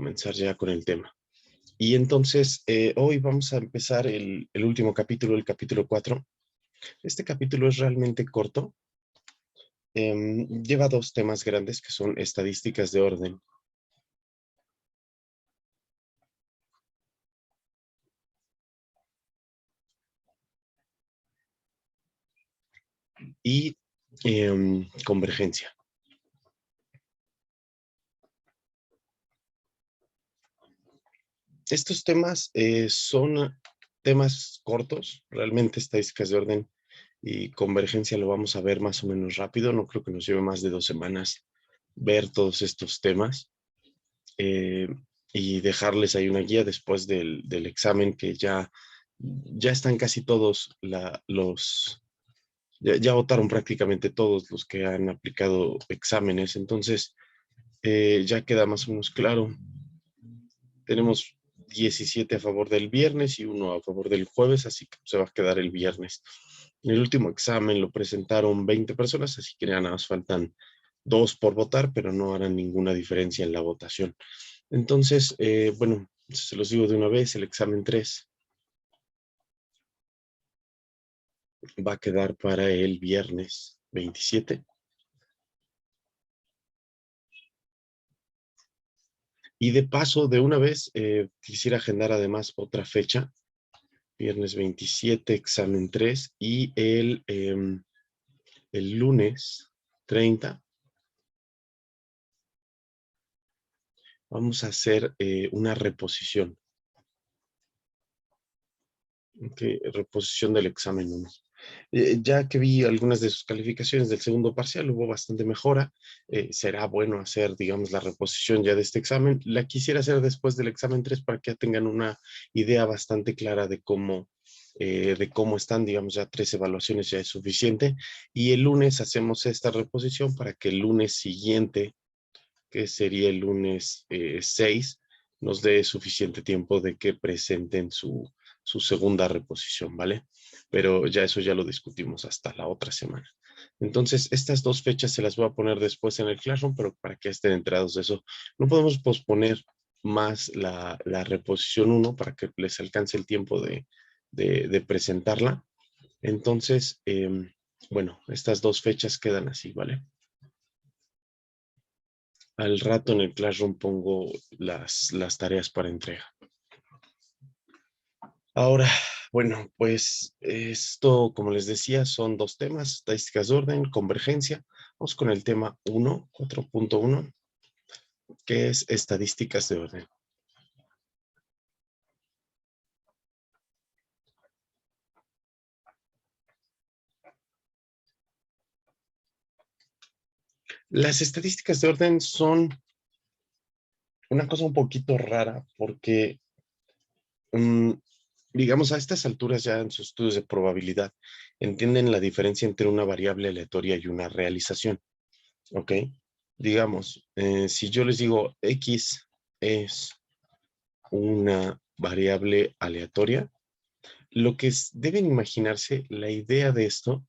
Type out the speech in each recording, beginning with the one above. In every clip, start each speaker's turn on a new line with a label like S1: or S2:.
S1: comenzar ya con el tema. Y entonces, hoy vamos a empezar el último capítulo, el capítulo 4. Este capítulo es realmente corto. Lleva dos temas grandes que son estadísticas de orden y convergencia. Estos temas son temas cortos, realmente estadísticas de orden y convergencia lo vamos a ver más o menos rápido. No creo que nos lleve más de 2 semanas ver todos estos temas eh, y dejarles ahí una guía después del examen que ya están casi todos ya votaron prácticamente todos los que han aplicado exámenes. Entonces ya queda más o menos claro. Tenemos 17 a favor del viernes y 1 a favor del jueves, así que se va a quedar el viernes. En el último examen lo presentaron 20 personas, así que ya nada más faltan 2 por votar, pero no harán ninguna diferencia en la votación. Entonces, bueno, se los digo de una vez, el examen 3 va a quedar para el viernes 27. Y de paso, de una vez, quisiera agendar además otra fecha, viernes 27, examen 3, y el lunes 30 vamos a hacer una reposición. Okay, reposición del examen 1. Ya que vi algunas de sus calificaciones del segundo parcial, hubo bastante mejora. Será bueno hacer, digamos, la reposición ya de este examen. La quisiera hacer después del examen 3 para que ya tengan una idea bastante clara de cómo están, digamos, ya 3 evaluaciones ya es suficiente. Y el lunes hacemos esta reposición para que el lunes siguiente, que sería el lunes 6, nos dé suficiente tiempo de que presenten su segunda reposición, ¿vale? Pero ya eso ya lo discutimos hasta la otra semana. Entonces, estas dos fechas se las voy a poner después en el Classroom, pero para que estén enterados de eso. No podemos posponer más la reposición 1 para que les alcance el tiempo de presentarla. Entonces, bueno, estas dos fechas quedan así, ¿vale? Al rato en el Classroom pongo las tareas para entrega. Ahora, bueno, pues esto, como les decía, son dos temas, estadísticas de orden, convergencia. Vamos con el tema 1, 4.1, que es estadísticas de orden. Las estadísticas de orden son una cosa un poquito rara porque, digamos, a estas alturas ya en sus estudios de probabilidad, entienden la diferencia entre una variable aleatoria y una realización, ¿ok? Digamos, si yo les digo X es una variable aleatoria, lo que deben imaginarse, la idea de esto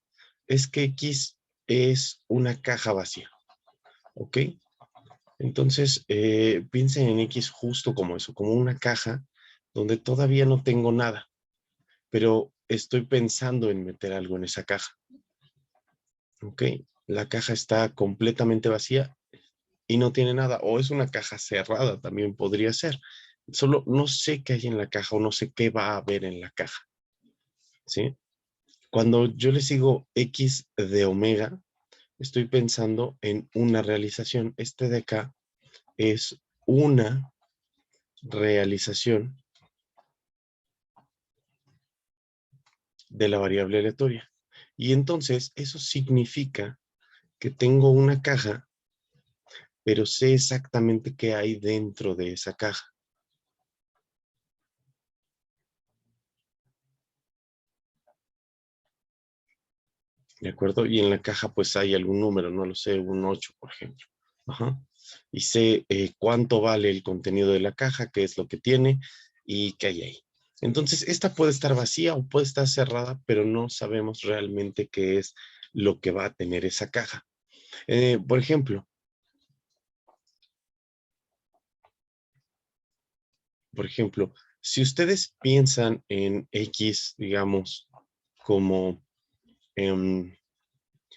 S1: es que X es una caja vacía, ¿ok? Entonces, piensen en X justo como eso, como una caja donde todavía no tengo nada, pero estoy pensando en meter algo en esa caja, ¿ok? La caja está completamente vacía y no tiene nada, o es una caja cerrada, también podría ser. Solo no sé qué hay en la caja o no sé qué va a haber en la caja, ¿sí? Cuando yo les digo X de omega, estoy pensando en una realización. Este de acá es una realización de la variable aleatoria. Y entonces eso significa que tengo una caja, pero sé exactamente qué hay dentro de esa caja. ¿De acuerdo? Y en la caja pues hay algún número, no lo sé, un 8, por ejemplo. Ajá. Y sé cuánto vale el contenido de la caja, qué es lo que tiene y qué hay ahí. Entonces, esta puede estar vacía o puede estar cerrada, pero no sabemos realmente qué es lo que va a tener esa caja. Por ejemplo, por ejemplo, si ustedes piensan en X, digamos, como,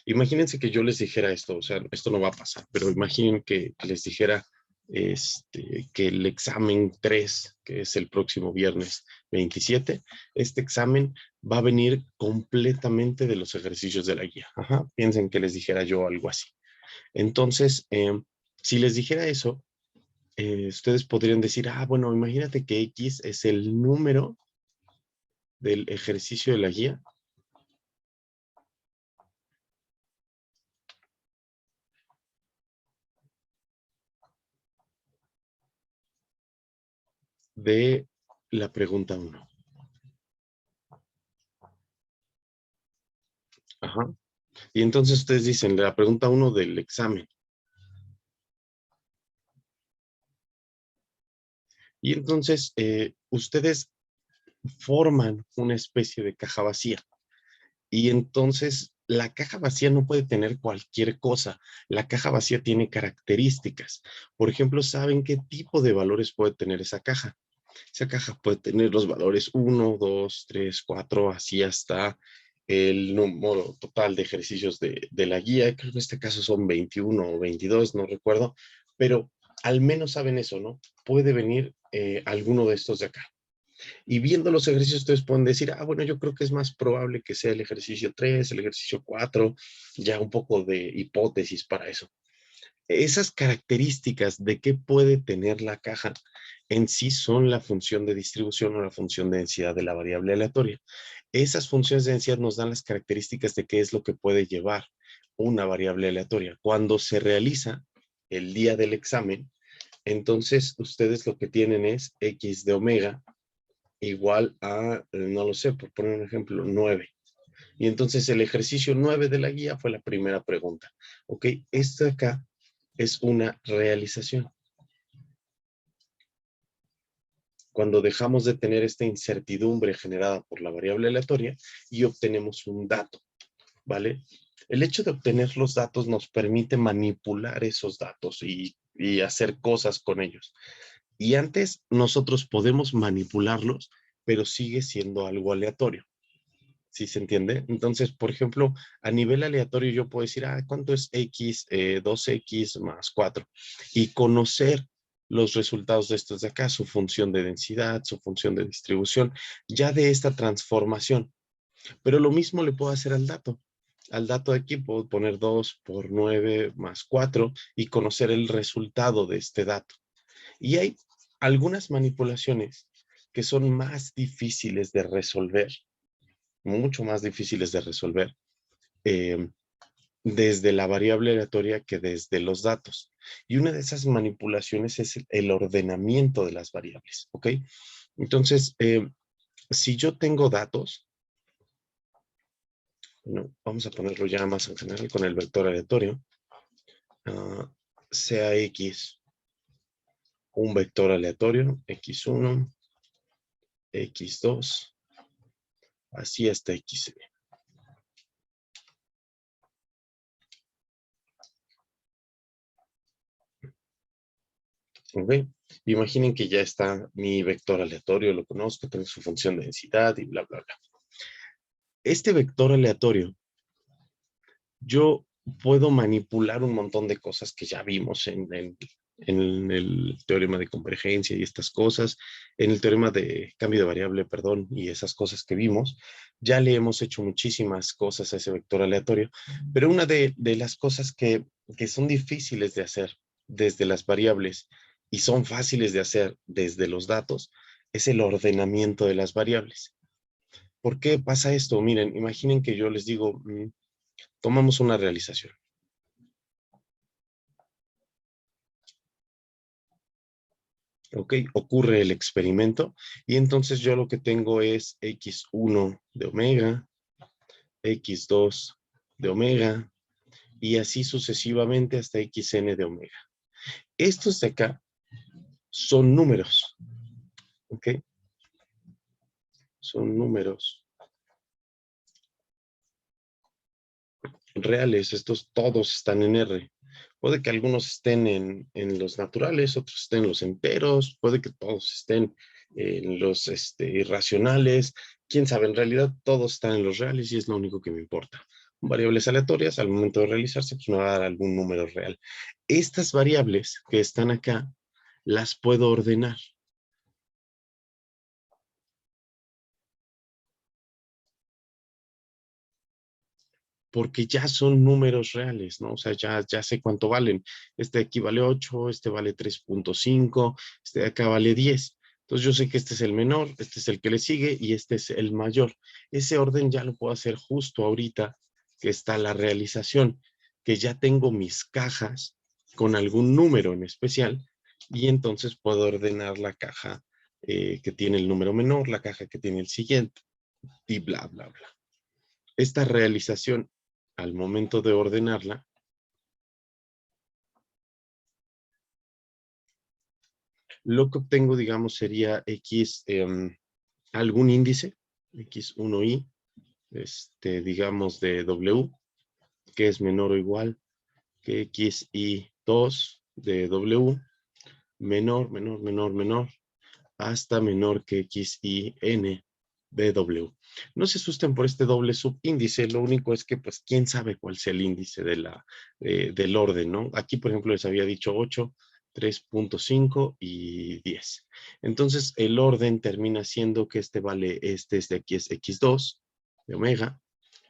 S1: imagínense que yo les dijera esto, o sea, esto no va a pasar, pero imaginen que les dijera que el examen 3, que es el próximo viernes 27, este examen va a venir completamente de los ejercicios de la guía. Ajá, piensen que les dijera yo algo así. Entonces, si les dijera eso, ustedes podrían decir, ah, bueno, imagínate que X es el número del ejercicio de la guía de la pregunta 1. Ajá. Y entonces ustedes dicen, la pregunta 1 del examen. Y entonces ustedes forman una especie de caja vacía. Y entonces la caja vacía no puede tener cualquier cosa. La caja vacía tiene características. Por ejemplo, ¿saben qué tipo de valores puede tener esa caja? Esa caja puede tener los valores 1, 2, 3, 4, así hasta el número total de ejercicios de la guía. Creo que en este caso son 21 o 22, no recuerdo, pero al menos saben eso, ¿no? Puede venir alguno de estos de acá. Y viendo los ejercicios, ustedes pueden decir, ah, bueno, yo creo que es más probable que sea el ejercicio 3, el ejercicio 4, ya un poco de hipótesis para eso. Esas características de qué puede tener la caja en sí son la función de distribución o la función de densidad de la variable aleatoria. Esas funciones de densidad nos dan las características de qué es lo que puede llevar una variable aleatoria. Cuando se realiza el día del examen, entonces ustedes lo que tienen es x de omega igual a, no lo sé, por poner un ejemplo, 9. Y entonces el ejercicio 9 de la guía fue la primera pregunta. Ok, esta acá es una realización. Cuando dejamos de tener esta incertidumbre generada por la variable aleatoria y obtenemos un dato, ¿vale? El hecho de obtener los datos nos permite manipular esos datos y hacer cosas con ellos. Y antes nosotros podemos manipularlos, pero sigue siendo algo aleatorio. ¿Sí se entiende? Entonces, por ejemplo, a nivel aleatorio yo puedo decir, ah, ¿cuánto es x? 2x más 4. Y conocer los resultados de estos de acá, su función de densidad, su función de distribución, ya de esta transformación. Pero lo mismo le puedo hacer al dato. Al dato de aquí puedo poner 2 por 9 más 4 y conocer el resultado de este dato. Y hay algunas manipulaciones que son más difíciles de resolver, mucho más difíciles de resolver eh, desde la variable aleatoria que desde los datos. Y una de esas manipulaciones es el ordenamiento de las variables, ¿ok? Entonces, si yo tengo datos, bueno, vamos a ponerlo ya más en general con el vector aleatorio, sea X un vector aleatorio, X1, X2, así hasta Xn. ¿Ok? Imaginen que ya está mi vector aleatorio, lo conozco, tengo su función de densidad y bla, bla, bla. Este vector aleatorio, yo puedo manipular un montón de cosas que ya vimos en el teorema de convergencia y estas cosas, en el teorema de cambio de variable, perdón, y esas cosas que vimos. Ya le hemos hecho muchísimas cosas a ese vector aleatorio, pero una de las cosas que son difíciles de hacer desde las variables y son fáciles de hacer desde los datos es el ordenamiento de las variables. ¿Por qué pasa esto? Miren, imaginen que yo les digo, tomamos una realización. ¿Ok? Ocurre el experimento y entonces yo lo que tengo es x1 de omega, x2 de omega y así sucesivamente hasta xn de omega. Estos de acá son números, ¿ok? Son números reales, estos todos están en R. Puede que algunos estén en los naturales, otros estén en los enteros, puede que todos estén en los irracionales. Quién sabe, en realidad todos están en los reales y es lo único que me importa. Variables aleatorias, al momento de realizarse, pues me va a dar algún número real. Estas variables que están acá, las puedo ordenar. Porque ya son números reales, ¿no? O sea, ya sé cuánto valen. Este de aquí vale 8, este vale 3.5, este de acá vale 10. Entonces yo sé que este es el menor, este es el que le sigue y este es el mayor. Ese orden ya lo puedo hacer justo ahorita que está la realización, que ya tengo mis cajas con algún número en especial y entonces puedo ordenar la caja que tiene el número menor, la caja que tiene el siguiente y bla, bla, bla. Esta realización, al momento de ordenarla, lo que obtengo, digamos, sería X, algún índice, X1Y, digamos, de W, que es menor o igual que XY2 de W, menor, hasta menor que XYN de W. No se asusten por este doble subíndice, lo único es que, pues, quién sabe cuál sea el índice del orden, ¿no? Aquí, por ejemplo, les había dicho 8, 3.5 y 10. Entonces, el orden termina siendo que este es de aquí es X2 de omega,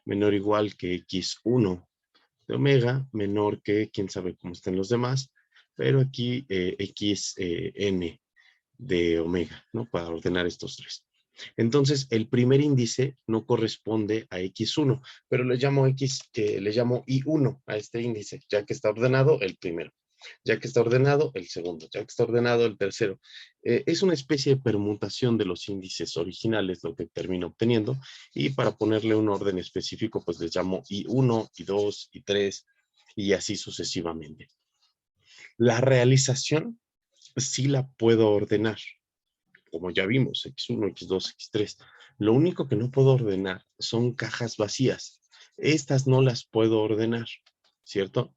S1: menor o igual que X1 de omega, menor que, quién sabe cómo estén los demás, pero aquí XN de omega, ¿no? Para ordenar estos tres. Entonces, el primer índice no corresponde a X1, pero le llamo le llamo I1 a este índice, ya que está ordenado el primero, ya que está ordenado el segundo, ya que está ordenado el tercero. Es una especie de permutación de los índices originales, lo que termino obteniendo, y para ponerle un orden específico, pues les llamo I1, I2, I3, y así sucesivamente. La realización sí la puedo ordenar, como ya vimos, X1, X2, X3. Lo único que no puedo ordenar son cajas vacías. Estas no las puedo ordenar, ¿cierto?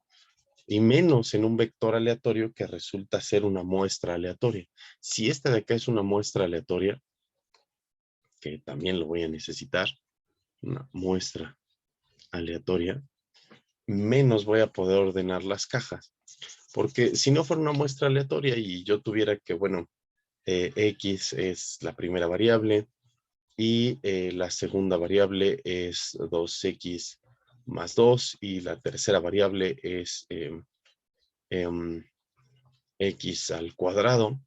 S1: Y menos en un vector aleatorio que resulta ser una muestra aleatoria. Si esta de acá es una muestra aleatoria, que también lo voy a necesitar, una muestra aleatoria, menos voy a poder ordenar las cajas. Porque si no fuera una muestra aleatoria y yo tuviera que, bueno, X es la primera variable, y la segunda variable es 2x más 2 y la tercera variable es x al cuadrado.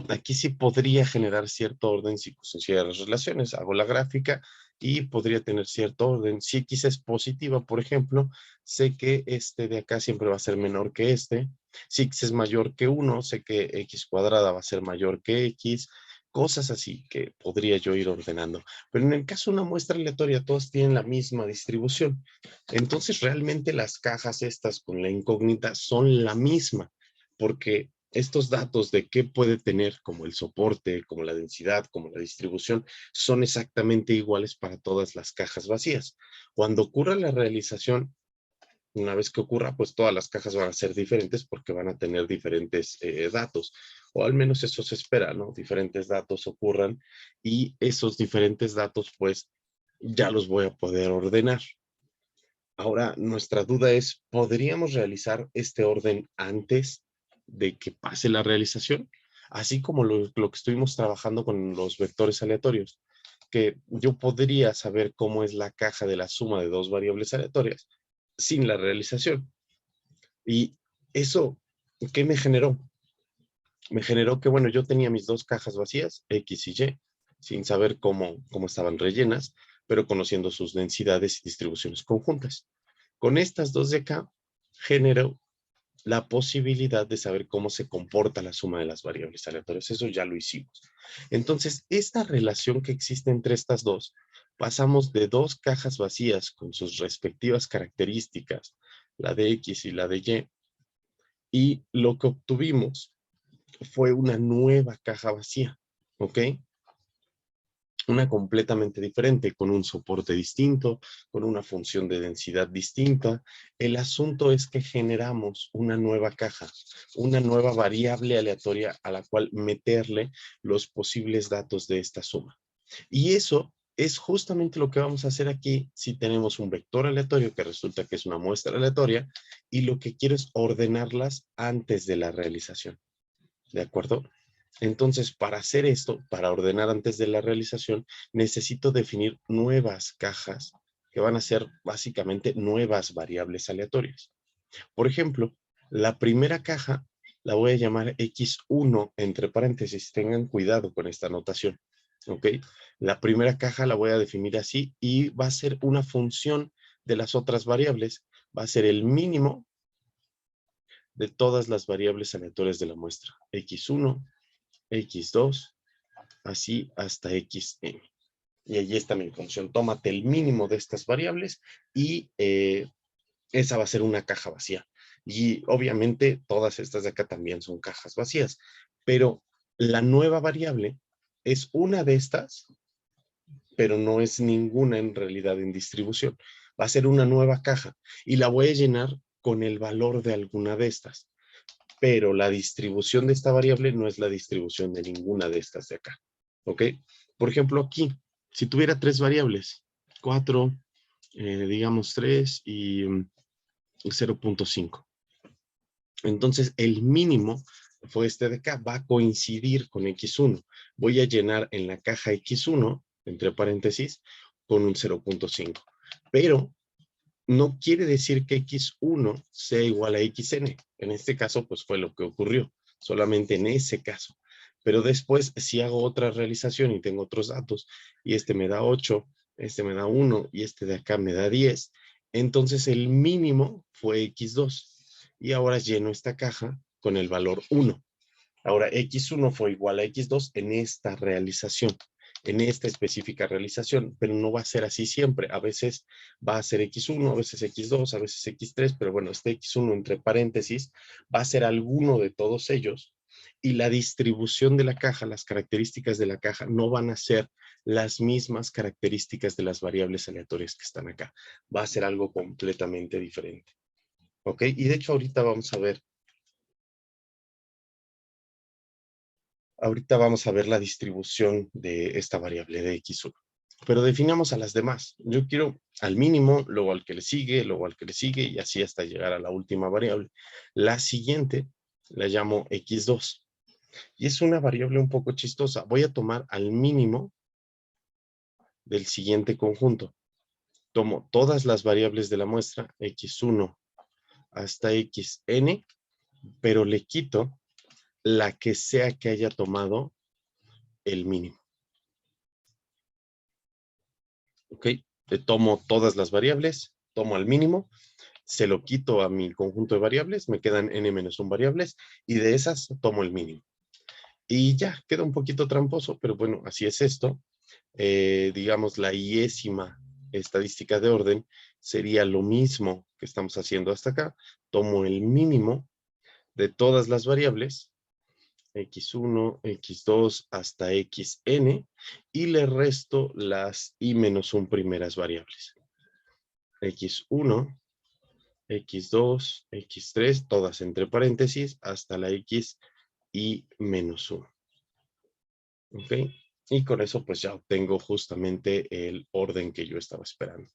S1: Aquí sí podría generar cierto orden si considero las relaciones. Hago la gráfica y podría tener cierto orden. Si x es positiva, por ejemplo, sé que este de acá siempre va a ser menor que este. Si x es mayor que 1, sé que x cuadrada va a ser mayor que x. Cosas así que podría yo ir ordenando. Pero en el caso de una muestra aleatoria, todas tienen la misma distribución. Entonces, realmente las cajas estas con la incógnita son la misma, porque estos datos de qué puede tener, como el soporte, como la densidad, como la distribución, son exactamente iguales para todas las cajas vacías. Cuando ocurra la realización, una vez que ocurra, pues todas las cajas van a ser diferentes porque van a tener diferentes datos, o al menos eso se espera, ¿no? Diferentes datos ocurran y esos diferentes datos, pues ya los voy a poder ordenar. Ahora, nuestra duda es, ¿podríamos realizar este orden antes de que pase la realización? Así como lo que estuvimos trabajando con los vectores aleatorios, que yo podría saber cómo es la caja de la suma de dos variables aleatorias sin la realización. Y eso, ¿qué me generó? Me generó que, bueno, yo tenía mis dos cajas vacías, X y Y, sin saber cómo estaban rellenas, pero conociendo sus densidades y distribuciones conjuntas. Con estas dos de acá, genero la posibilidad de saber cómo se comporta la suma de las variables aleatorias. Eso ya lo hicimos. Entonces, esta relación que existe entre estas dos, pasamos de dos cajas vacías con sus respectivas características, la de X y la de y lo que obtuvimos fue una nueva caja vacía, ¿ok? una completamente diferente, con un soporte distinto, con una función de densidad distinta. El asunto es que generamos una nueva caja, una nueva variable aleatoria a la cual meterle los posibles datos de esta suma. Y eso es justamente lo que vamos a hacer aquí si tenemos un vector aleatorio que resulta que es una muestra aleatoria y lo que quiero es ordenarlas antes de la realización. ¿De acuerdo? Entonces, para hacer esto, para ordenar antes de la realización, necesito definir nuevas cajas que van a ser básicamente nuevas variables aleatorias. Por ejemplo, la primera caja la voy a llamar x1 entre paréntesis. Tengan cuidado con esta notación. ¿Ok? La primera caja la voy a definir así y va a ser una función de las otras variables. Va a ser el mínimo de todas las variables aleatorias de la muestra. x1, x2, así hasta xn. Y allí está mi función. Tómate el mínimo de estas variables y esa va a ser una caja vacía. Y obviamente todas estas de acá también son cajas vacías. Pero la nueva variable es una de estas, pero no es ninguna en realidad en distribución. Va a ser una nueva caja y la voy a llenar con el valor de alguna de estas. Pero la distribución de esta variable no es la distribución de ninguna de estas de acá. ¿Ok? Por ejemplo, aquí, si tuviera tres variables, 4, digamos 3 y 0.5. Entonces, el mínimo fue este de acá, va a coincidir con x1. Voy a llenar en la caja x1, entre paréntesis, con un 0.5. Pero no quiere decir que x1 sea igual a xn. En este caso, pues fue lo que ocurrió, solamente en ese caso. Pero después, si hago otra realización y tengo otros datos, y este me da 8, este me da 1, y este de acá me da 10, entonces el mínimo fue x2. Y ahora lleno esta caja con el valor 1. Ahora, x1 fue igual a x2 en esta realización, en esta específica realización, pero no va a ser así siempre. A veces va a ser x1, a veces x2, a veces x3, pero bueno, este x1 entre paréntesis va a ser alguno de todos ellos y la distribución de la caja, las características de la caja no van a ser las mismas características de las variables aleatorias que están acá. Va a ser algo completamente diferente. ¿Ok? Y de hecho ahorita vamos a ver la distribución de esta variable de x1. Pero definamos a las demás. Yo quiero al mínimo, luego al que le sigue, luego al que le sigue, y así hasta llegar a la última variable. La siguiente la llamo x2. Y es una variable un poco chistosa. Voy a tomar al mínimo del siguiente conjunto. Tomo todas las variables de la muestra, x1 hasta xn, pero le quito la que sea que haya tomado el mínimo. ¿Ok? Tomo todas las variables, tomo al mínimo, se lo quito a mi conjunto de variables, me quedan n-1 variables, y de esas tomo el mínimo. Y ya, queda un poquito tramposo, pero bueno, así es esto. Digamos, la iésima estadística de orden sería lo mismo que estamos haciendo hasta acá. Tomo el mínimo de todas las variables, x1, x2 hasta xn, y le resto las i-1 primeras variables. x1, x2, x3, todas entre paréntesis, hasta la x y -1. ¿Ok? Y con eso pues ya obtengo justamente el orden que yo estaba esperando.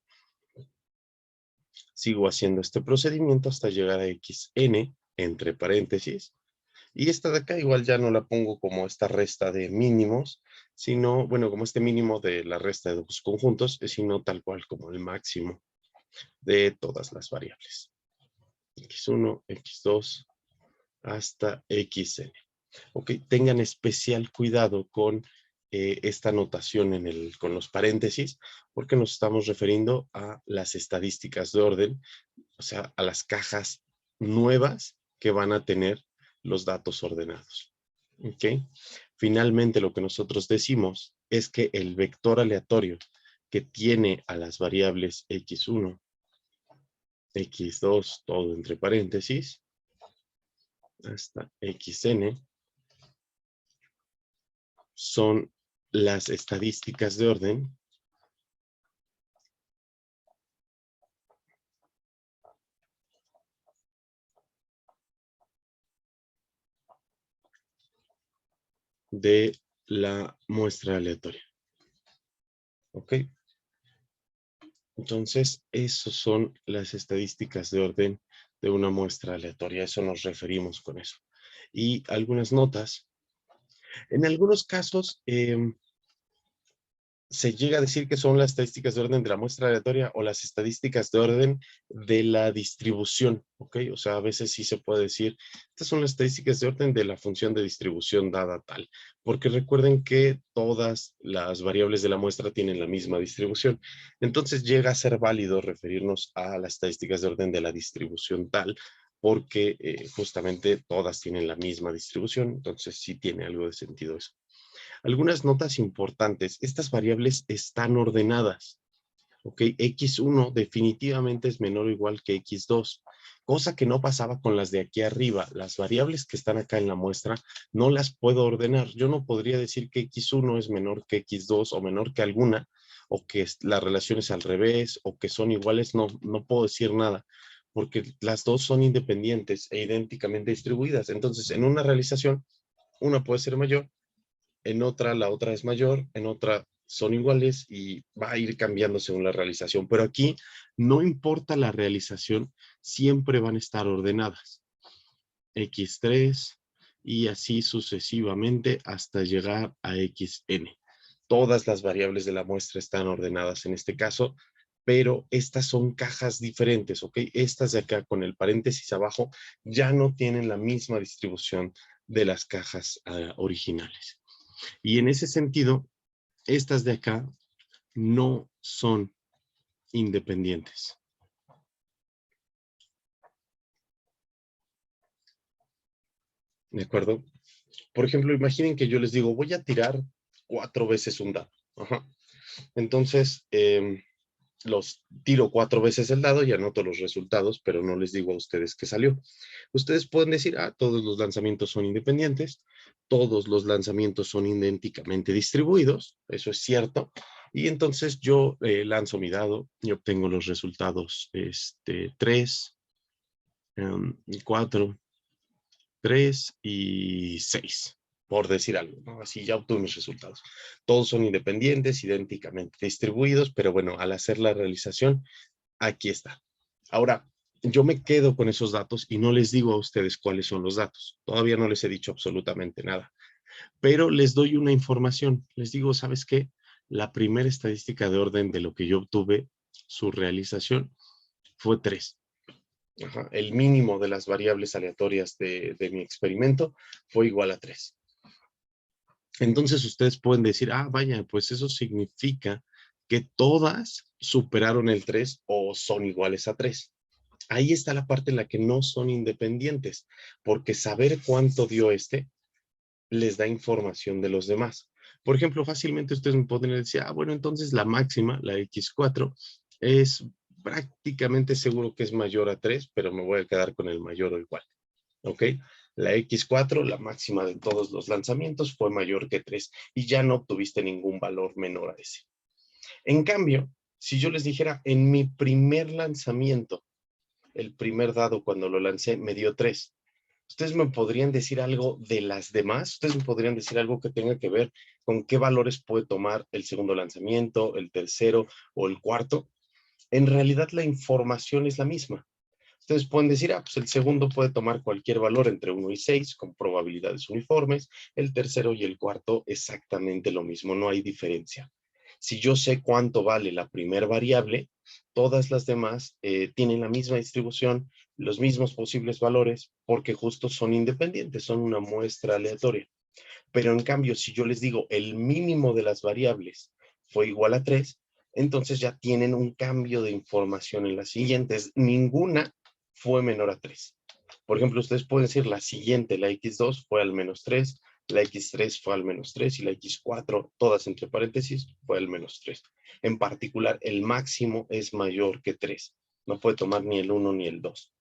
S1: Sigo haciendo este procedimiento hasta llegar a xn, entre paréntesis, y esta de acá igual ya no la pongo como esta resta de mínimos, sino, bueno, como este mínimo de la resta de dos conjuntos, sino tal cual como el máximo de todas las variables. x1, x2, hasta xn. Ok, tengan especial cuidado con esta notación con los paréntesis, porque nos estamos refiriendo a las estadísticas de orden, o sea, a las cajas nuevas que van a tener los datos ordenados. ¿Ok? Finalmente, lo que nosotros decimos es que el vector aleatorio que tiene a las variables x1, x2, todo entre paréntesis, hasta xn, son las estadísticas de orden de la muestra aleatoria. ¿Ok? Entonces, esos son las estadísticas de orden de una muestra aleatoria. A eso nos referimos con eso. Y algunas notas. En algunos casos, se llega a decir que son las estadísticas de orden de la muestra aleatoria o las estadísticas de orden de la distribución, ¿ok? O sea, a veces sí se puede decir, estas son las estadísticas de orden de la función de distribución dada tal, porque recuerden que todas las variables de la muestra tienen la misma distribución. Entonces llega a ser válido referirnos a las estadísticas de orden de la distribución tal, porque justamente todas tienen la misma distribución, entonces sí tiene algo de sentido eso. Algunas notas importantes. Estas variables están ordenadas. ¿Ok? X1 definitivamente es menor o igual que X2, cosa que no pasaba con las de aquí arriba. Las variables que están acá en la muestra no las puedo ordenar. Yo no podría decir que X1 es menor que X2 o menor que alguna, o que la relación es al revés, o que son iguales. No, no puedo decir nada, porque las dos son independientes e idénticamente distribuidas. Entonces, en una realización, una puede ser mayor, en otra la otra es mayor, en otra son iguales y va a ir cambiando según la realización. Pero aquí no importa la realización, siempre van a estar ordenadas. X3 y así sucesivamente hasta llegar a Xn. Todas las variables de la muestra están ordenadas en este caso, pero estas son cajas diferentes, ¿ok? Estas de acá con el paréntesis abajo ya no tienen la misma distribución de las cajas originales. Y en ese sentido, estas de acá no son independientes. ¿De acuerdo? Por ejemplo, imaginen que yo les digo, voy a tirar 4 veces un dado. Ajá. Entonces, los tiro 4 veces el dado y anoto los resultados, pero no les digo a ustedes qué salió. Ustedes pueden decir, todos los lanzamientos son independientes, todos los lanzamientos son idénticamente distribuidos, eso es cierto, y entonces yo lanzo mi dado y obtengo los resultados 3, 4, 3 y 6, por decir algo, ¿no? Así ya obtuve mis resultados. Todos son independientes, idénticamente distribuidos, pero bueno, al hacer la realización, aquí está. Ahora, yo me quedo con esos datos y no les digo a ustedes cuáles son los datos. Todavía no les he dicho absolutamente nada, pero les doy una información. Les digo, ¿sabes qué? La primera estadística de orden de lo que yo obtuve, su realización, fue 3. Ajá. El mínimo de las variables aleatorias de mi experimento fue igual a 3. Entonces ustedes pueden decir, vaya, pues eso significa que todas superaron el 3 o son iguales a 3. Ahí está la parte en la que no son independientes, porque saber cuánto dio les da información de los demás. Por ejemplo, fácilmente ustedes me podrían decir, bueno, entonces la máxima, la X4, es prácticamente seguro que es mayor a 3, pero me voy a quedar con el mayor o igual. ¿Ok? La X4, la máxima de todos los lanzamientos, fue mayor que 3 y ya no obtuviste ningún valor menor a ese. En cambio, si yo les dijera, en mi primer lanzamiento, el primer dado cuando lo lancé me dio 3. ¿Ustedes me podrían decir algo de las demás? ¿Ustedes me podrían decir algo que tenga que ver con qué valores puede tomar el segundo lanzamiento, el tercero o el cuarto? En realidad la información es la misma. Ustedes pueden decir, pues el segundo puede tomar cualquier valor entre 1 y 6 con probabilidades uniformes, el tercero y el cuarto exactamente lo mismo, no hay diferencia. Si yo sé cuánto vale la primera variable, todas las demás tienen la misma distribución, los mismos posibles valores, porque justo son independientes, son una muestra aleatoria. Pero en cambio, si yo les digo el mínimo de las variables fue igual a 3, entonces ya tienen un cambio de información en las siguientes. Ninguna fue menor a 3. Por ejemplo, ustedes pueden decir la siguiente, la X2 fue al menos 3, la X3 fue al menos 3 y la X4, todas entre paréntesis, fue al menos 3. En particular, el máximo es mayor que 3. No puede tomar ni el 1 ni el 2.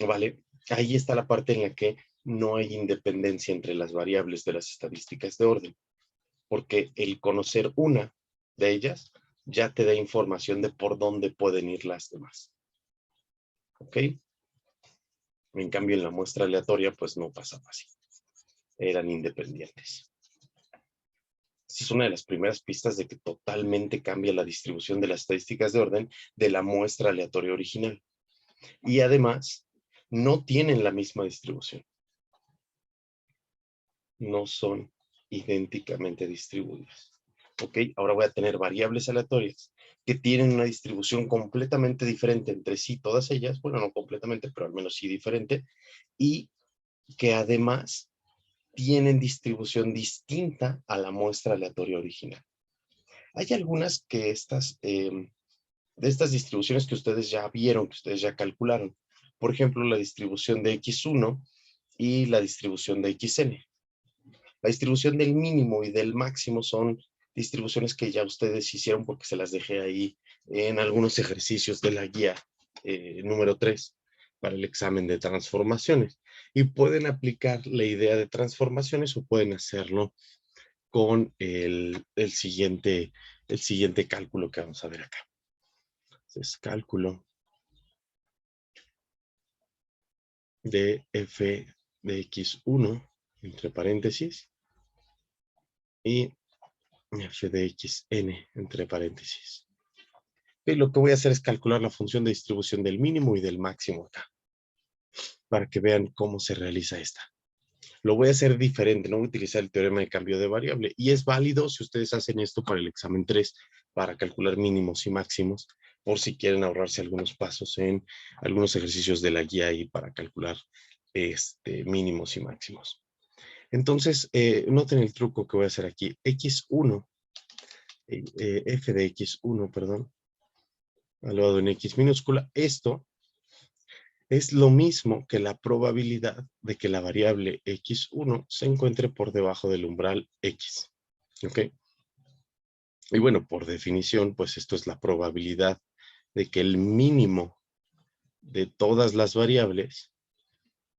S1: ¿Vale? Ahí está la parte en la que no hay independencia entre las variables de las estadísticas de orden. porque el conocer una de ellas ya te da información de por dónde pueden ir las demás. ¿Ok? En cambio, en la muestra aleatoria, pues no pasaba así. Eran independientes. Esta es una de las primeras pistas de que totalmente cambia la distribución de las estadísticas de orden de la muestra aleatoria original. Y además, no tienen la misma distribución. No son idénticamente distribuidas. ¿Ok? Ahora voy a tener variables aleatorias que tienen una distribución completamente diferente entre sí, todas ellas, bueno, no completamente, pero al menos sí diferente, y que además tienen distribución distinta a la muestra aleatoria original. Hay algunas que de estas distribuciones que ustedes ya vieron, que ustedes ya calcularon. Por ejemplo, la distribución de X1 y la distribución de XN. La distribución del mínimo y del máximo son distribuciones que ya ustedes hicieron porque se las dejé ahí en algunos ejercicios de la guía número 3 para el examen de transformaciones. Y pueden aplicar la idea de transformaciones o pueden hacerlo con el siguiente cálculo que vamos a ver acá. Entonces, cálculo de f de x1 entre paréntesis y f de xn entre paréntesis. Y lo que voy a hacer es calcular la función de distribución del mínimo y del máximo acá, para que vean cómo se realiza esta. Lo voy a hacer diferente, no voy a utilizar el teorema de cambio de variable, y es válido si ustedes hacen esto para el examen 3, para calcular mínimos y máximos, por si quieren ahorrarse algunos pasos en algunos ejercicios de la guía y para calcular mínimos y máximos. Entonces, noten el truco que voy a hacer aquí. X1, f de X1, perdón, elevado en X minúscula, esto es lo mismo que la probabilidad de que la variable X1 se encuentre por debajo del umbral X. ¿Ok? Y bueno, por definición, pues esto es la probabilidad de que el mínimo de todas las variables,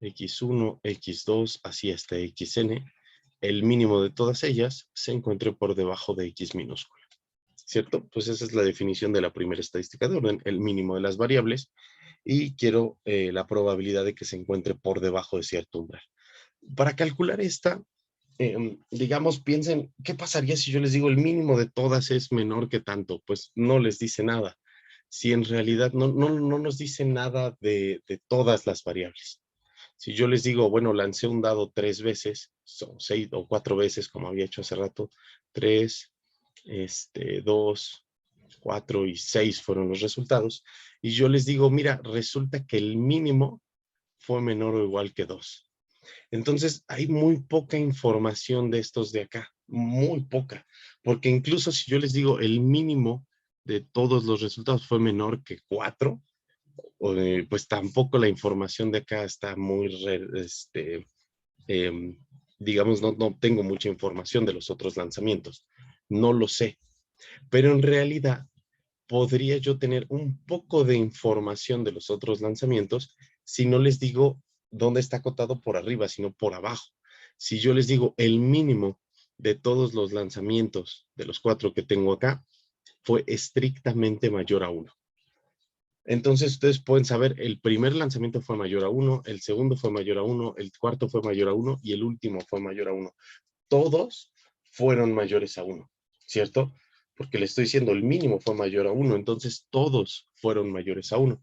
S1: X1, X2, así hasta XN, el mínimo de todas ellas se encuentre por debajo de X minúscula. ¿Cierto? Pues esa es la definición de la primera estadística de orden, el mínimo de las variables, y quiero la probabilidad de que se encuentre por debajo de cierto umbral. Para calcular esta, digamos, piensen, ¿qué pasaría si yo les digo el mínimo de todas es menor que tanto? Pues no les dice nada. Si en realidad no nos dice nada de todas las variables. Si yo les digo, bueno, lancé un dado 3 veces, son 6 o 4 veces, como había hecho hace rato, 3, 2, 4 y 6 fueron los resultados, y yo les digo, mira, resulta que el mínimo fue menor o igual que 2. Entonces, hay muy poca información de estos de acá, muy poca, porque incluso si yo les digo el mínimo de todos los resultados fue menor que 4, pues tampoco la información de acá está muy, digamos, no tengo mucha información de los otros lanzamientos, no lo sé, pero en realidad podría yo tener un poco de información de los otros lanzamientos si no les digo dónde está acotado por arriba, sino por abajo. Si yo les digo el mínimo de todos los lanzamientos de los 4 que tengo acá fue estrictamente mayor a 1. Entonces ustedes pueden saber, el primer lanzamiento fue mayor a 1, el segundo fue mayor a 1, el cuarto fue mayor a 1 y el último fue mayor a 1. Todos fueron mayores a 1, ¿cierto? Porque le estoy diciendo el mínimo fue mayor a 1, entonces todos fueron mayores a 1.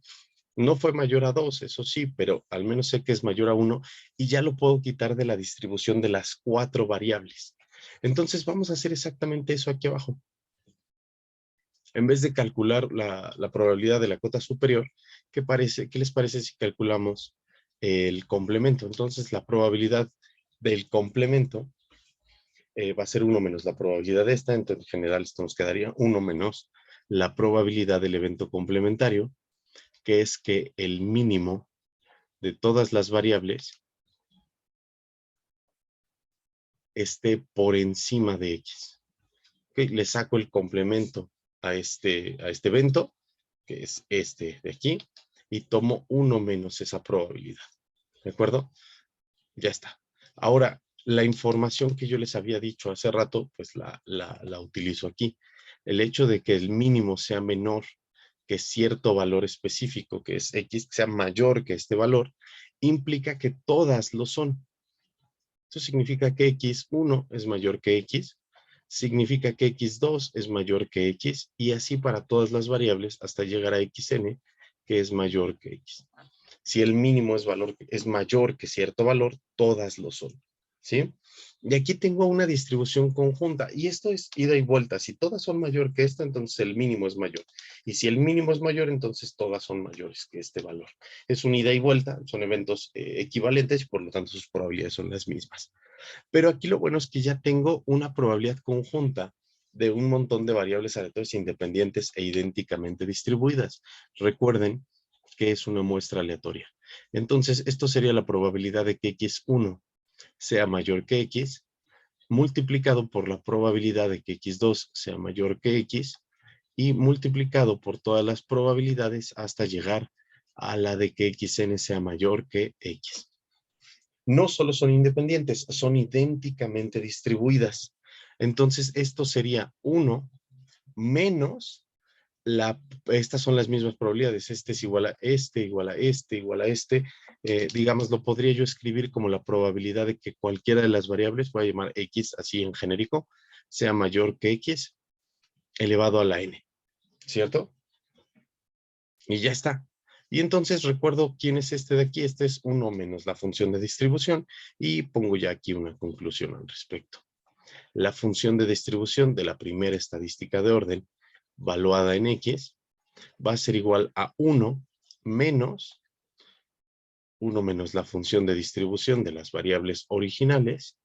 S1: No fue mayor a 2, eso sí, pero al menos sé que es mayor a 1 y ya lo puedo quitar de la distribución de las 4 variables. Entonces vamos a hacer exactamente eso aquí abajo. En vez de calcular la probabilidad de la cota superior, ¿qué les parece si calculamos el complemento? Entonces la probabilidad del complemento va a ser 1 menos la probabilidad de esta, entonces en general esto nos quedaría 1 menos la probabilidad del evento complementario, que es que el mínimo de todas las variables esté por encima de X. ¿Okay? Le saco el complemento a este evento, que es este de aquí, y tomo 1 menos esa probabilidad. ¿De acuerdo? Ya está. Ahora, la información que yo les había dicho hace rato, pues la utilizo aquí. El hecho de que el mínimo sea menor que cierto valor específico, que es X, que sea mayor que este valor, implica que todas lo son. Eso significa que X1 es mayor que X, significa que X2 es mayor que X, y así para todas las variables hasta llegar a Xn, que es mayor que X. Si el mínimo es mayor que cierto valor, todas lo son, ¿sí? Y aquí tengo una distribución conjunta, y esto es ida y vuelta. Si todas son mayor que esta, entonces el mínimo es mayor. Y si el mínimo es mayor, entonces todas son mayores que este valor. Es un ida y vuelta, son eventos equivalentes, y por lo tanto sus probabilidades son las mismas. Pero aquí lo bueno es que ya tengo una probabilidad conjunta de un montón de variables aleatorias independientes e idénticamente distribuidas. Recuerden que es una muestra aleatoria. Entonces, esto sería la probabilidad de que X1 sea mayor que X, multiplicado por la probabilidad de que X2 sea mayor que X, y multiplicado por todas las probabilidades hasta llegar a la de que Xn sea mayor que X. No solo son independientes, son idénticamente distribuidas. Entonces, esto sería 1 menos estas son las mismas probabilidades. Este es igual a este, igual a este, igual a este. Digamos, lo podría yo escribir como la probabilidad de que cualquiera de las variables, voy a llamar X así en genérico, sea mayor que X elevado a la N, ¿cierto? Y ya está. Y entonces recuerdo quién es este de aquí. Este es 1 menos la función de distribución, y pongo ya aquí una conclusión al respecto. La función de distribución de la primera estadística de orden, valuada en X, va a ser igual a 1 menos la función de distribución de las variables originales,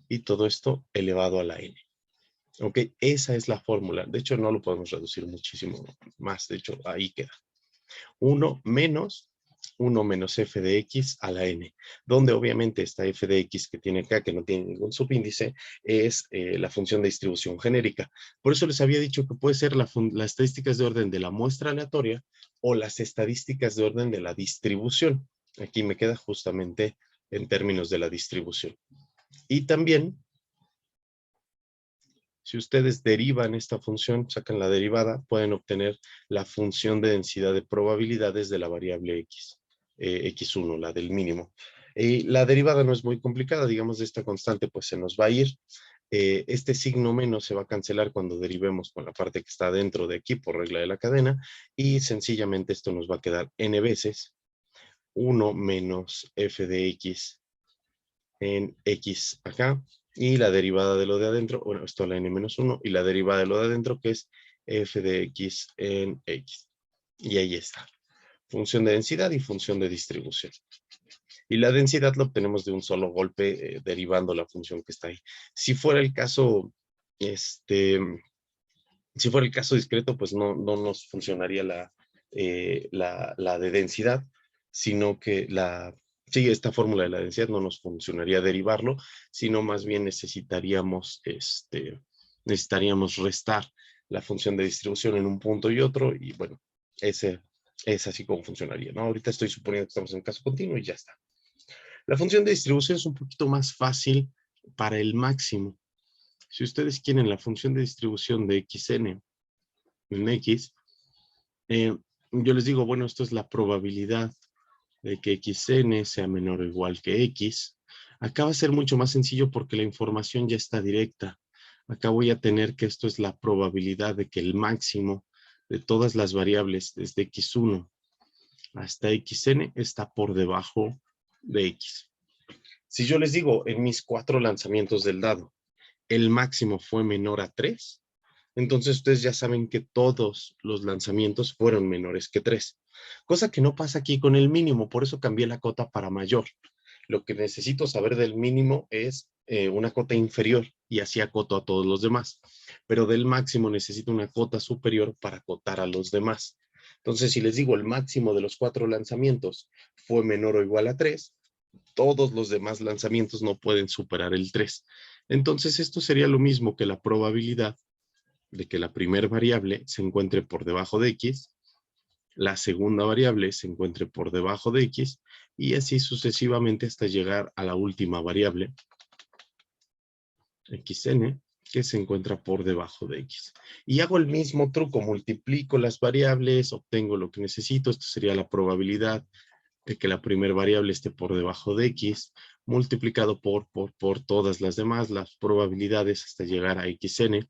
S1: y todo esto elevado a la n. ¿Ok? Esa es la fórmula. De hecho, no lo podemos reducir muchísimo más. De hecho, ahí queda. 1 menos f de x a la n, donde obviamente esta f de x que tiene acá, que no tiene ningún subíndice, es la función de distribución genérica. Por eso les había dicho que puede ser las estadísticas de orden de la muestra aleatoria o las estadísticas de orden de la distribución. Aquí me queda justamente en términos de la distribución. Y también, si ustedes derivan esta función, sacan la derivada, pueden obtener la función de densidad de probabilidades de la variable x, x1, la del mínimo. La derivada no es muy complicada, digamos, de esta constante, pues se nos va a ir. Este signo menos se va a cancelar cuando derivemos con la parte que está dentro de aquí por regla de la cadena, y sencillamente esto nos va a quedar n veces 1 menos f de x en x acá, y la derivada de lo de adentro, bueno, esto es la n-1, y la derivada de lo de adentro, que es f de x en x. Y ahí está. Función de densidad y función de distribución. Y la densidad la obtenemos de un solo golpe, derivando la función que está ahí. Si fuera el caso, si fuera el caso discreto, pues no nos funcionaría la de densidad, sino que sí, esta fórmula de la densidad no nos funcionaría derivarlo, sino más bien necesitaríamos restar la función de distribución en un punto y otro, y bueno, ese es así como funcionaría, ¿no? Ahorita estoy suponiendo que estamos en caso continuo y ya está. La función de distribución es un poquito más fácil para el máximo. Si ustedes quieren la función de distribución de xn en x, yo les digo, bueno, esto es la probabilidad de que xn sea menor o igual que x. Acá va a ser mucho más sencillo porque la información ya está directa. Acá voy a tener que esto es la probabilidad de que el máximo de todas las variables desde x1 hasta xn está por debajo de x. Si yo les digo en mis 4 lanzamientos del dado, el máximo fue menor a 3, entonces ustedes ya saben que todos los lanzamientos fueron menores que 3. Cosa que no pasa aquí con el mínimo, por eso cambié la cota para mayor. Lo que necesito saber del mínimo es una cota inferior, y así acoto a todos los demás. Pero del máximo necesito una cota superior para acotar a los demás. Entonces, si les digo el máximo de los 4 lanzamientos fue menor o igual a 3, todos los demás lanzamientos no pueden superar el 3. Entonces, esto sería lo mismo que la probabilidad de que la primera variable se encuentre por debajo de x, la segunda variable se encuentre por debajo de x, y así sucesivamente hasta llegar a la última variable, xn, que se encuentra por debajo de x. Y hago el mismo truco, multiplico las variables, obtengo lo que necesito. Esto sería la probabilidad de que la primera variable esté por debajo de x, multiplicado por todas las demás, las probabilidades hasta llegar a xn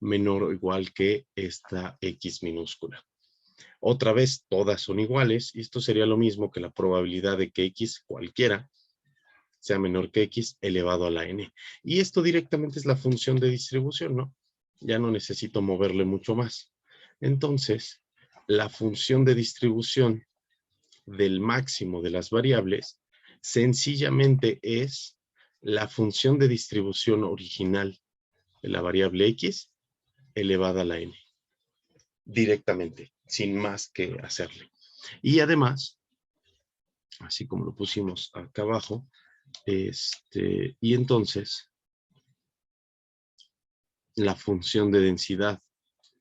S1: menor o igual que esta x minúscula. Otra vez, todas son iguales, y esto sería lo mismo que la probabilidad de que x cualquiera sea menor que x elevado a la n. Y esto directamente es la función de distribución, ¿no? Ya no necesito moverle mucho más. Entonces, la función de distribución del máximo de las variables sencillamente es la función de distribución original de la variable x elevada a la n. Directamente, sin más que hacerle. Y además, así como lo pusimos acá abajo, y entonces la función de densidad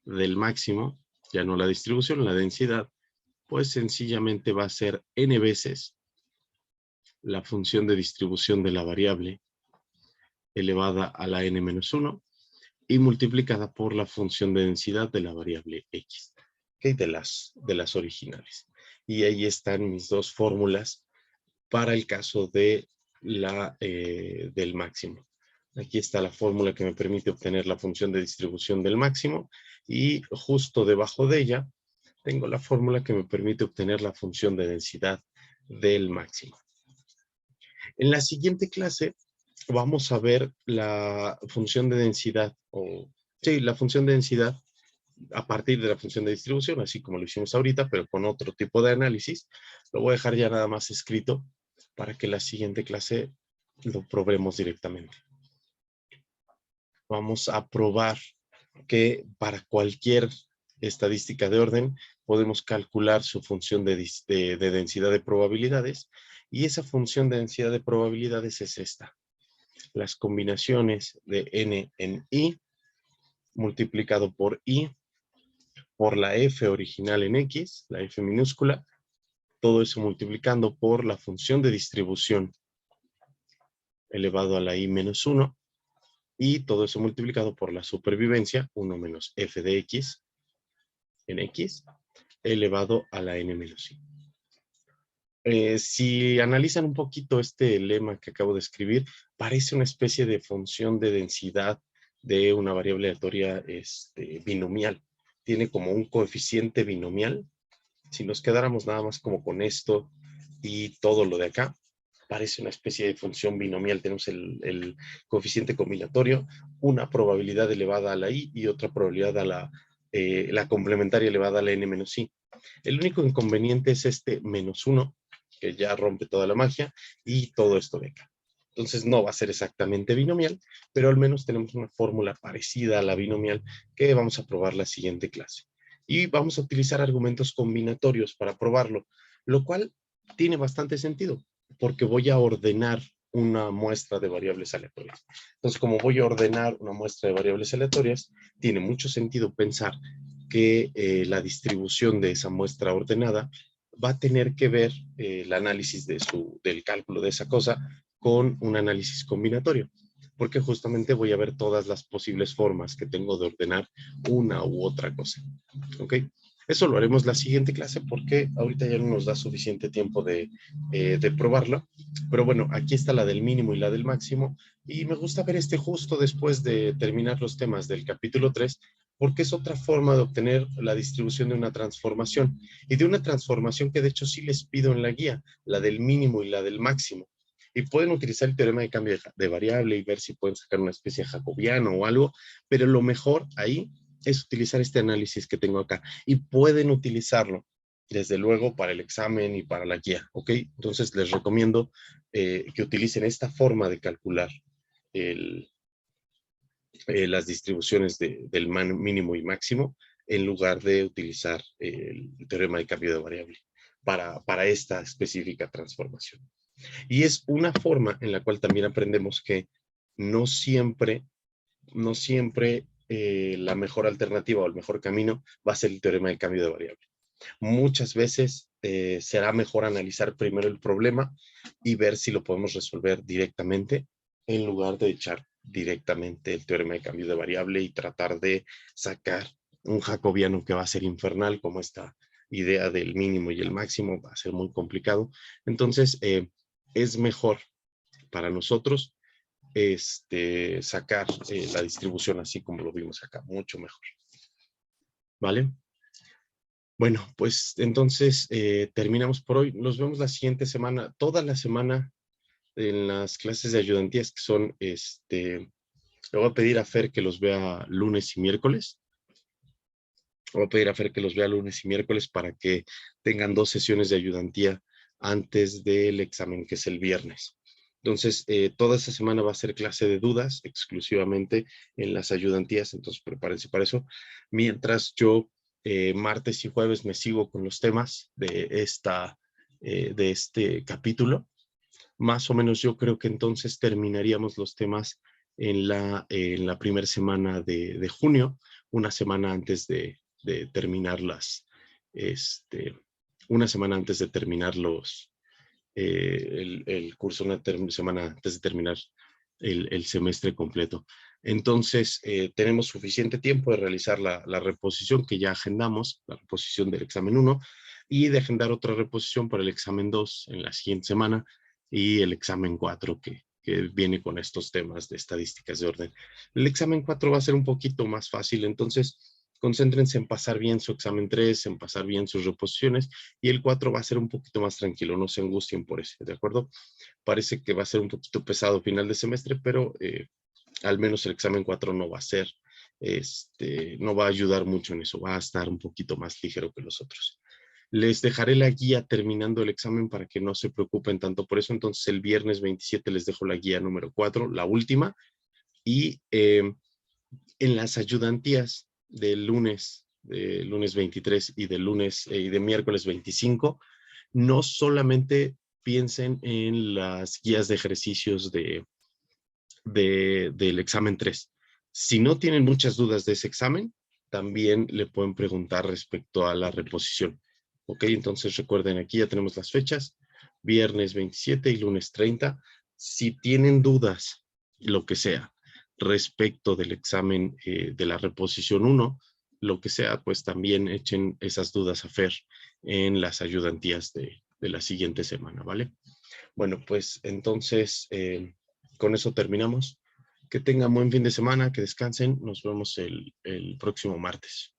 S1: del máximo, ya no la distribución, la densidad, pues sencillamente va a ser n veces la función de distribución de la variable elevada a la n-1 y multiplicada por la función de densidad de la variable x, ¿okay? de las originales. Y ahí están mis dos fórmulas para el caso de del máximo. Aquí está la fórmula que me permite obtener la función de distribución del máximo y justo debajo de ella tengo la fórmula que me permite obtener la función de densidad del máximo. En la siguiente clase vamos a ver la función de densidad, la función de densidad a partir de la función de distribución, así como lo hicimos ahorita, pero con otro tipo de análisis. Lo voy a dejar ya nada más escrito para que la siguiente clase lo probemos directamente. Vamos a probar que para cualquier estadística de orden podemos calcular su función de densidad de probabilidades, y esa función de densidad de probabilidades es esta. Las combinaciones de n en i multiplicado por i por la f original en x, la f minúscula, todo eso multiplicando por la función de distribución elevado a la i-1, y todo eso multiplicado por la supervivencia, 1 menos f de x en x, elevado a la n-i. Si analizan un poquito este lema que acabo de escribir, parece una especie de función de densidad de una variable aleatoria binomial. Tiene como un coeficiente binomial. Si nos quedáramos nada más como con esto y todo lo de acá, parece una especie de función binomial. Tenemos el coeficiente combinatorio, una probabilidad elevada a la i y otra probabilidad a la complementaria elevada a la n-i. El único inconveniente es este -1, que ya rompe toda la magia, y todo esto de acá. Entonces no va a ser exactamente binomial, pero al menos tenemos una fórmula parecida a la binomial que vamos a probar la siguiente clase. Y vamos a utilizar argumentos combinatorios para probarlo, lo cual tiene bastante sentido, porque voy a ordenar una muestra de variables aleatorias. Entonces, como voy a ordenar una muestra de variables aleatorias, tiene mucho sentido pensar que la distribución de esa muestra ordenada va a tener que ver el análisis del cálculo de esa cosa con un análisis combinatorio, porque justamente voy a ver todas las posibles formas que tengo de ordenar una u otra cosa. ¿Ok? Eso lo haremos la siguiente clase porque ahorita ya no nos da suficiente tiempo de probarlo. Pero bueno, aquí está la del mínimo y la del máximo. Y me gusta ver justo después de terminar los temas del capítulo 3, porque es otra forma de obtener la distribución de una transformación. Y de una transformación que de hecho sí les pido en la guía, la del mínimo y la del máximo. Y pueden utilizar el teorema de cambio de variable y ver si pueden sacar una especie de jacobiano o algo, pero lo mejor ahí es utilizar este análisis que tengo acá. Y pueden utilizarlo, desde luego, para el examen y para la guía, ¿ok? Entonces les recomiendo que utilicen esta forma de calcular las distribuciones del mínimo y máximo en lugar de utilizar el teorema de cambio de variable para esta específica transformación. Y es una forma en la cual también aprendemos que no siempre la mejor alternativa o el mejor camino va a ser el teorema de cambio de variable. Muchas veces será mejor analizar primero el problema y ver si lo podemos resolver directamente en lugar de echar directamente el teorema de cambio de variable y tratar de sacar un jacobiano que va a ser infernal, como esta idea del mínimo y el máximo, va a ser muy complicado. Entonces, es mejor para nosotros sacar la distribución así como lo vimos acá, mucho mejor. ¿Vale? Bueno, pues entonces terminamos por hoy. Nos vemos la siguiente semana, toda la semana en las clases de ayudantías que son, le voy a pedir a Fer que los vea lunes y miércoles. Le voy a pedir a Fer que los vea lunes y miércoles para que tengan 2 sesiones de ayudantía antes del examen, que es el viernes. Entonces, toda esta semana va a ser clase de dudas exclusivamente en las ayudantías, entonces prepárense para eso. Mientras yo, martes y jueves, me sigo con los temas de este capítulo. Más o menos yo creo que entonces terminaríamos los temas en la primera semana de junio, una semana antes de terminar una semana antes de terminar el curso, una semana antes de terminar el semestre completo. Entonces, tenemos suficiente tiempo de realizar la reposición que ya agendamos, la reposición del examen 1, y de agendar otra reposición para el examen 2 en la siguiente semana, y el examen 4 que viene con estos temas de estadísticas de orden. El examen 4 va a ser un poquito más fácil, entonces concéntrense en pasar bien su examen 3, en pasar bien sus reposiciones, y el 4 va a ser un poquito más tranquilo, no se angustien por eso, ¿de acuerdo? Parece que va a ser un poquito pesado final de semestre, pero al menos el examen 4 no va a ser, no va a ayudar mucho en eso, va a estar un poquito más ligero que los otros. Les dejaré la guía terminando el examen para que no se preocupen tanto por eso. Entonces, el viernes 27 les dejo la guía número 4, la última, y en las ayudantías del lunes 23 y de miércoles 25, no solamente piensen en las guías de ejercicios del examen 3. Si no tienen muchas dudas de ese examen, también le pueden preguntar respecto a la reposición. ¿Ok? Entonces recuerden, aquí ya tenemos las fechas, viernes 27 y lunes 30. Si tienen dudas, lo que sea, respecto del examen de la reposición 1, lo que sea, pues también echen esas dudas a Fer en las ayudantías de la siguiente semana, ¿vale? Bueno, pues entonces con eso terminamos. Que tengan buen fin de semana, que descansen. Nos vemos el próximo martes.